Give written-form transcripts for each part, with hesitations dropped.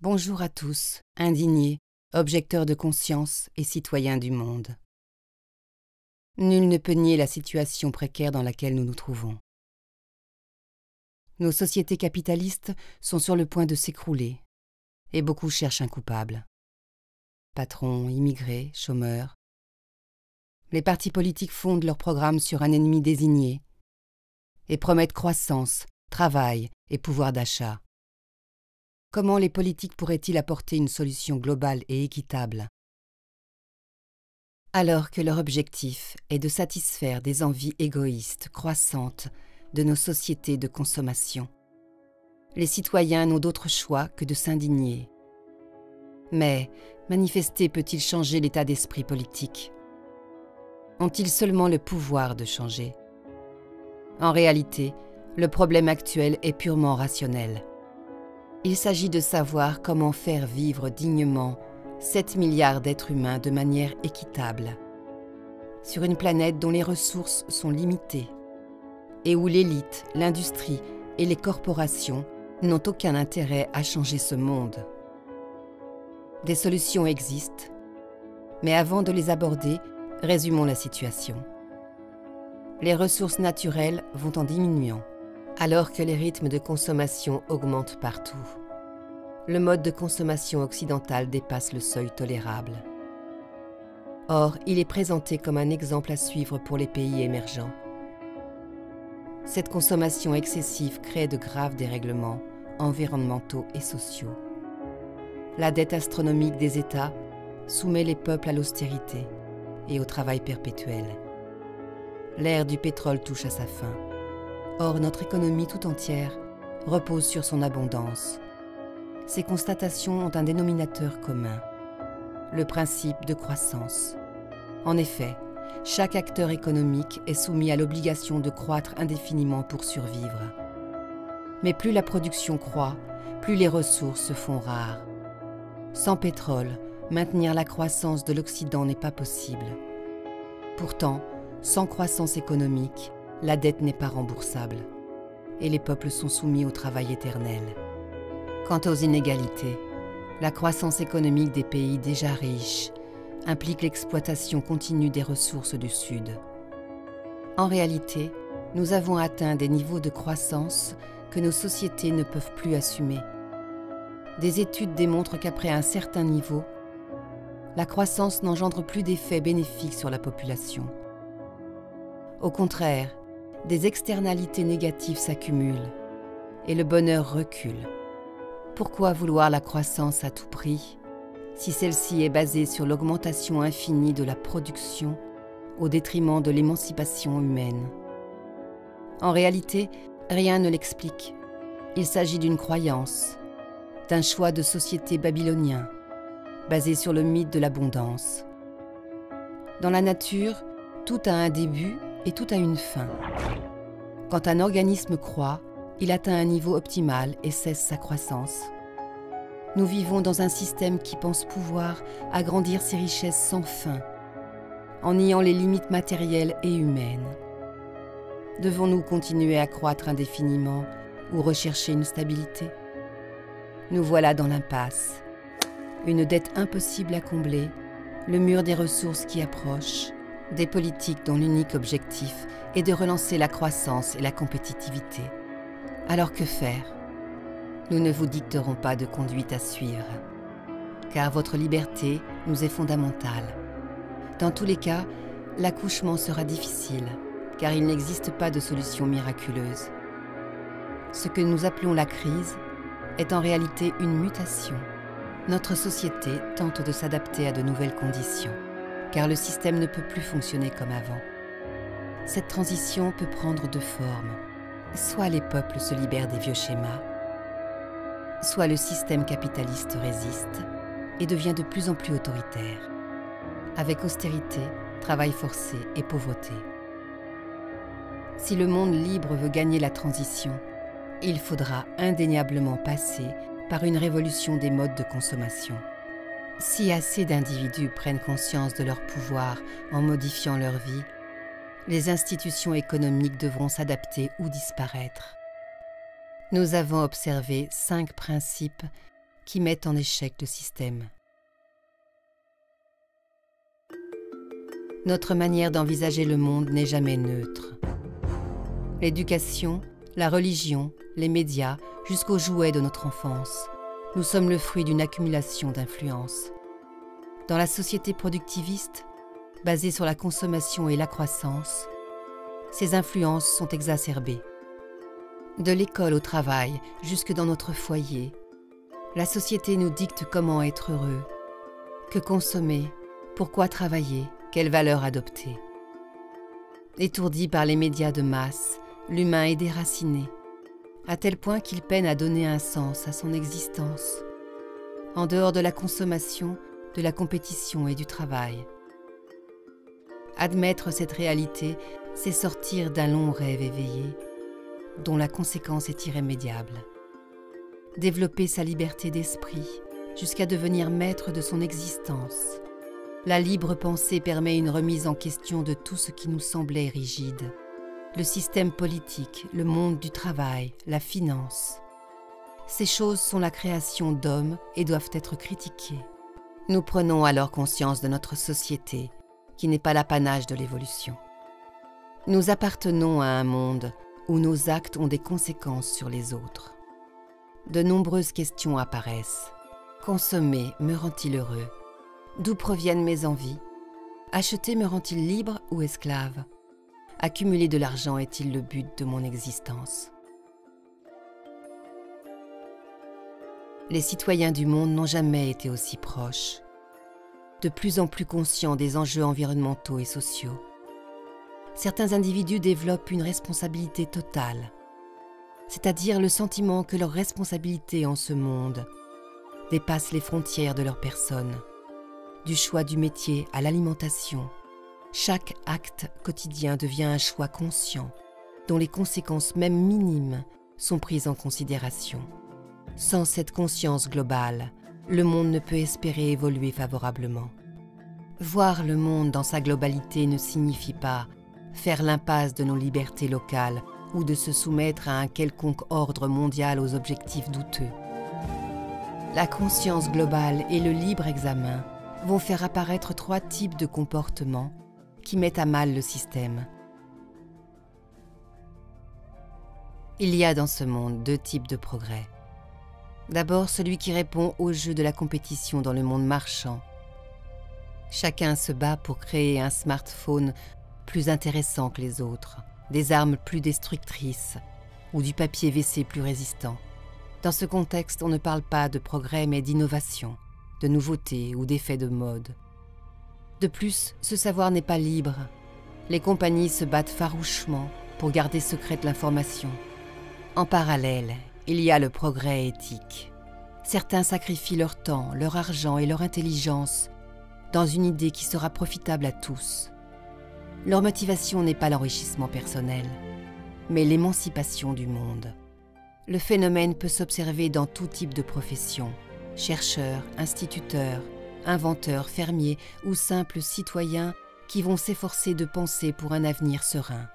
Bonjour à tous, indignés, objecteurs de conscience et citoyens du monde. Nul ne peut nier la situation précaire dans laquelle nous nous trouvons. Nos sociétés capitalistes sont sur le point de s'écrouler, et beaucoup cherchent un coupable. Patrons, immigrés, chômeurs. Les partis politiques fondent leurs programmes sur un ennemi désigné et promettent croissance, travail et pouvoir d'achat. Comment les politiques pourraient-ils apporter une solution globale et équitable? Alors que leur objectif est de satisfaire des envies égoïstes croissantes de nos sociétés de consommation. Les citoyens n'ont d'autre choix que de s'indigner. Mais manifester peut-il changer l'état d'esprit politique? Ont-ils seulement le pouvoir de changer? En réalité, le problème actuel est purement rationnel. Il s'agit de savoir comment faire vivre dignement 7 milliards d'êtres humains de manière équitable, sur une planète dont les ressources sont limitées, et où l'élite, l'industrie et les corporations n'ont aucun intérêt à changer ce monde. Des solutions existent, mais avant de les aborder, résumons la situation. Les ressources naturelles vont en diminuant, alors que les rythmes de consommation augmentent partout. Le mode de consommation occidental dépasse le seuil tolérable. Or, il est présenté comme un exemple à suivre pour les pays émergents. Cette consommation excessive crée de graves dérèglements environnementaux et sociaux. La dette astronomique des États soumet les peuples à l'austérité et au travail perpétuel. L'ère du pétrole touche à sa fin. Or, notre économie tout entière repose sur son abondance. Ces constatations ont un dénominateur commun, le principe de croissance. En effet, chaque acteur économique est soumis à l'obligation de croître indéfiniment pour survivre. Mais plus la production croît, plus les ressources se font rares. Sans pétrole, maintenir la croissance de l'Occident n'est pas possible. Pourtant, sans croissance économique, la dette n'est pas remboursable, et les peuples sont soumis au travail éternel. Quant aux inégalités, la croissance économique des pays déjà riches implique l'exploitation continue des ressources du Sud. En réalité, nous avons atteint des niveaux de croissance que nos sociétés ne peuvent plus assumer. Des études démontrent qu'après un certain niveau, la croissance n'engendre plus d'effets bénéfiques sur la population. Au contraire, des externalités négatives s'accumulent et le bonheur recule. Pourquoi vouloir la croissance à tout prix si celle-ci est basée sur l'augmentation infinie de la production au détriment de l'émancipation humaine? En réalité, rien ne l'explique. Il s'agit d'une croyance, d'un choix de société babylonien, basé sur le mythe de l'abondance. Dans la nature, tout a un début et tout a une fin. Quand un organisme croît, il atteint un niveau optimal et cesse sa croissance. Nous vivons dans un système qui pense pouvoir agrandir ses richesses sans fin, en niant les limites matérielles et humaines. Devons-nous continuer à croître indéfiniment ou rechercher une stabilité? Nous voilà dans l'impasse. Une dette impossible à combler, le mur des ressources qui approche, des politiques dont l'unique objectif est de relancer la croissance et la compétitivité. Alors que faire? Nous ne vous dicterons pas de conduite à suivre, car votre liberté nous est fondamentale. Dans tous les cas, l'accouchement sera difficile, car il n'existe pas de solution miraculeuse. Ce que nous appelons la crise est en réalité une mutation. Notre société tente de s'adapter à de nouvelles conditions, car le système ne peut plus fonctionner comme avant. Cette transition peut prendre deux formes. Soit les peuples se libèrent des vieux schémas, soit le système capitaliste résiste et devient de plus en plus autoritaire, avec austérité, travail forcé et pauvreté. Si le monde libre veut gagner la transition, il faudra indéniablement passer par une révolution des modes de consommation. Si assez d'individus prennent conscience de leur pouvoir en modifiant leur vie, les institutions économiques devront s'adapter ou disparaître. Nous avons observé 5 principes qui mettent en échec le système. Notre manière d'envisager le monde n'est jamais neutre. L'éducation, la religion, les médias, jusqu'aux jouets de notre enfance, nous sommes le fruit d'une accumulation d'influences. Dans la société productiviste, basée sur la consommation et la croissance, ces influences sont exacerbées. De l'école au travail, jusque dans notre foyer, la société nous dicte comment être heureux, que consommer, pourquoi travailler, quelles valeurs adopter. Étourdi par les médias de masse, l'humain est déraciné, à tel point qu'il peine à donner un sens à son existence, en dehors de la consommation, de la compétition et du travail. Admettre cette réalité, c'est sortir d'un long rêve éveillé, dont la conséquence est irrémédiable. Développer sa liberté d'esprit, jusqu'à devenir maître de son existence. La libre pensée permet une remise en question de tout ce qui nous semblait rigide. Le système politique, le monde du travail, la finance. Ces choses sont la création d'hommes et doivent être critiquées. Nous prenons alors conscience de notre société, qui n'est pas l'apanage de l'évolution. Nous appartenons à un monde où nos actes ont des conséquences sur les autres. De nombreuses questions apparaissent. Consommer me rend-il heureux? D'où proviennent mes envies? Acheter me rend-il libre ou esclave? Accumuler de l'argent est-il le but de mon existence? Les citoyens du monde n'ont jamais été aussi proches, de plus en plus conscients des enjeux environnementaux et sociaux. Certains individus développent une responsabilité totale, c'est-à-dire le sentiment que leur responsabilité en ce monde dépasse les frontières de leur personne, du choix du métier à l'alimentation. Chaque acte quotidien devient un choix conscient, dont les conséquences même minimes sont prises en considération. Sans cette conscience globale, le monde ne peut espérer évoluer favorablement. Voir le monde dans sa globalité ne signifie pas faire l'impasse de nos libertés locales ou de se soumettre à un quelconque ordre mondial aux objectifs douteux. La conscience globale et le libre examen vont faire apparaître 3 types de comportements qui mettent à mal le système. Il y a dans ce monde 2 types de progrès. D'abord, celui qui répond au jeu de la compétition dans le monde marchand. Chacun se bat pour créer un smartphone plus intéressant que les autres, des armes plus destructrices ou du papier WC plus résistant. Dans ce contexte, on ne parle pas de progrès mais d'innovation, de nouveauté ou d'effet de mode. De plus, ce savoir n'est pas libre. Les compagnies se battent farouchement pour garder secrète l'information. En parallèle, il y a le progrès éthique. Certains sacrifient leur temps, leur argent et leur intelligence dans une idée qui sera profitable à tous. Leur motivation n'est pas l'enrichissement personnel, mais l'émancipation du monde. Le phénomène peut s'observer dans tout type de profession, chercheurs, instituteurs, inventeurs, fermiers ou simples citoyens qui vont s'efforcer de penser pour un avenir serein.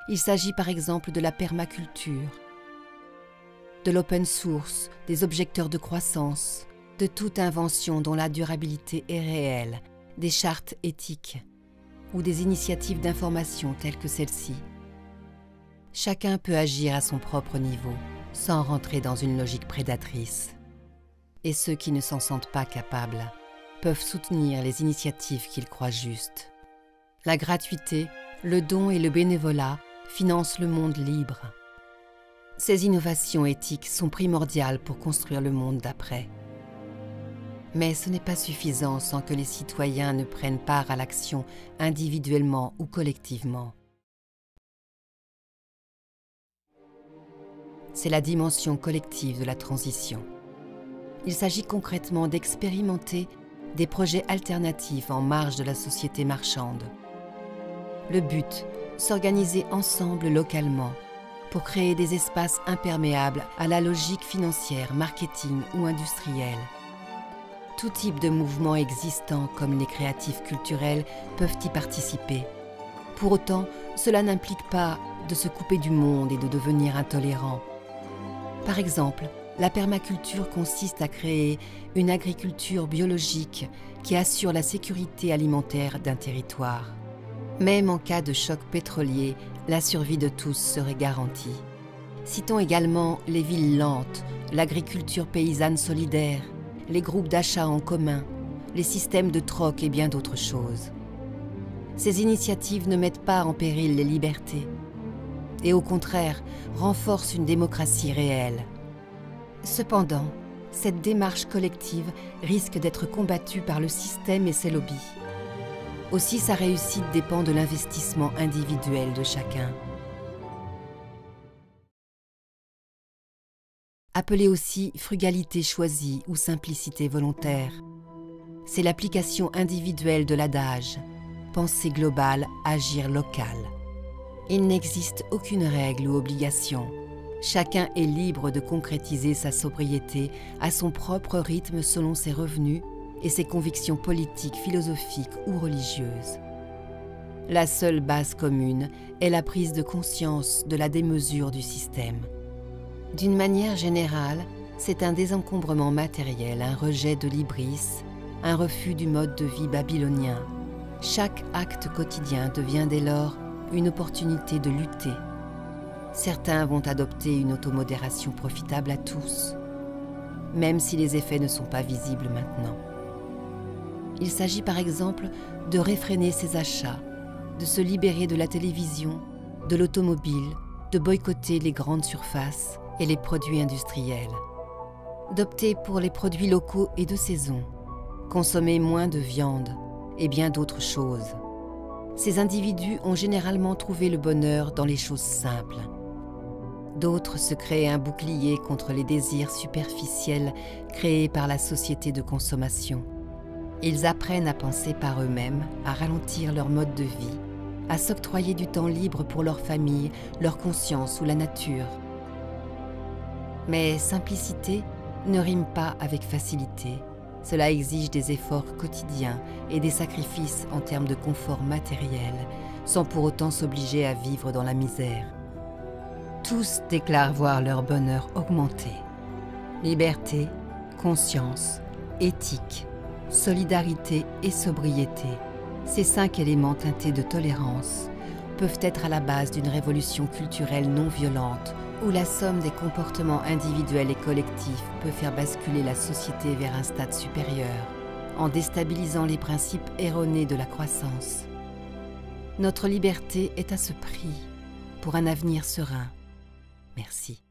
Il s'agit par exemple de la permaculture, de l'open source, des objecteurs de croissance, de toute invention dont la durabilité est réelle, des chartes éthiques ou des initiatives d'information telles que celle-ci. Chacun peut agir à son propre niveau, sans rentrer dans une logique prédatrice. Et ceux qui ne s'en sentent pas capables peuvent soutenir les initiatives qu'ils croient justes. La gratuité, le don et le bénévolat financent le monde libre. Ces innovations éthiques sont primordiales pour construire le monde d'après. Mais ce n'est pas suffisant sans que les citoyens ne prennent part à l'action individuellement ou collectivement. C'est la dimension collective de la transition. Il s'agit concrètement d'expérimenter des projets alternatifs en marge de la société marchande. Le but, s'organiser ensemble localement pour créer des espaces imperméables à la logique financière, marketing ou industrielle. Tout type de mouvements existants comme les créatifs culturels peuvent y participer. Pour autant, cela n'implique pas de se couper du monde et de devenir intolérant. Par exemple, la permaculture consiste à créer une agriculture biologique qui assure la sécurité alimentaire d'un territoire. Même en cas de choc pétrolier, la survie de tous serait garantie. Citons également les villes lentes, l'agriculture paysanne solidaire, les groupes d'achat en commun, les systèmes de troc et bien d'autres choses. Ces initiatives ne mettent pas en péril les libertés et au contraire renforcent une démocratie réelle. Cependant, cette démarche collective risque d'être combattue par le système et ses lobbies. Aussi, sa réussite dépend de l'investissement individuel de chacun. Appelée aussi frugalité choisie ou simplicité volontaire, c'est l'application individuelle de l'adage « penser global, agir local ». Il n'existe aucune règle ou obligation. Chacun est libre de concrétiser sa sobriété à son propre rythme selon ses revenus et ses convictions politiques, philosophiques ou religieuses. La seule base commune est la prise de conscience de la démesure du système. D'une manière générale, c'est un désencombrement matériel, un rejet de l'hybris, un refus du mode de vie babylonien. Chaque acte quotidien devient dès lors une opportunité de lutter. Certains vont adopter une automodération profitable à tous, même si les effets ne sont pas visibles maintenant. Il s'agit par exemple de réfréner ses achats, de se libérer de la télévision, de l'automobile, de boycotter les grandes surfaces et les produits industriels, d'opter pour les produits locaux et de saison, consommer moins de viande et bien d'autres choses. Ces individus ont généralement trouvé le bonheur dans les choses simples. D'autres se créent un bouclier contre les désirs superficiels créés par la société de consommation. Ils apprennent à penser par eux-mêmes, à ralentir leur mode de vie, à s'octroyer du temps libre pour leur famille, leur conscience ou la nature. Mais simplicité ne rime pas avec facilité. Cela exige des efforts quotidiens et des sacrifices en termes de confort matériel, sans pour autant s'obliger à vivre dans la misère. Tous déclarent voir leur bonheur augmenter. Liberté, conscience, éthique, solidarité et sobriété, ces 5 éléments teintés de tolérance, peuvent être à la base d'une révolution culturelle non violente où la somme des comportements individuels et collectifs peut faire basculer la société vers un stade supérieur, en déstabilisant les principes erronés de la croissance. Notre liberté est à ce prix, pour un avenir serein. Merci.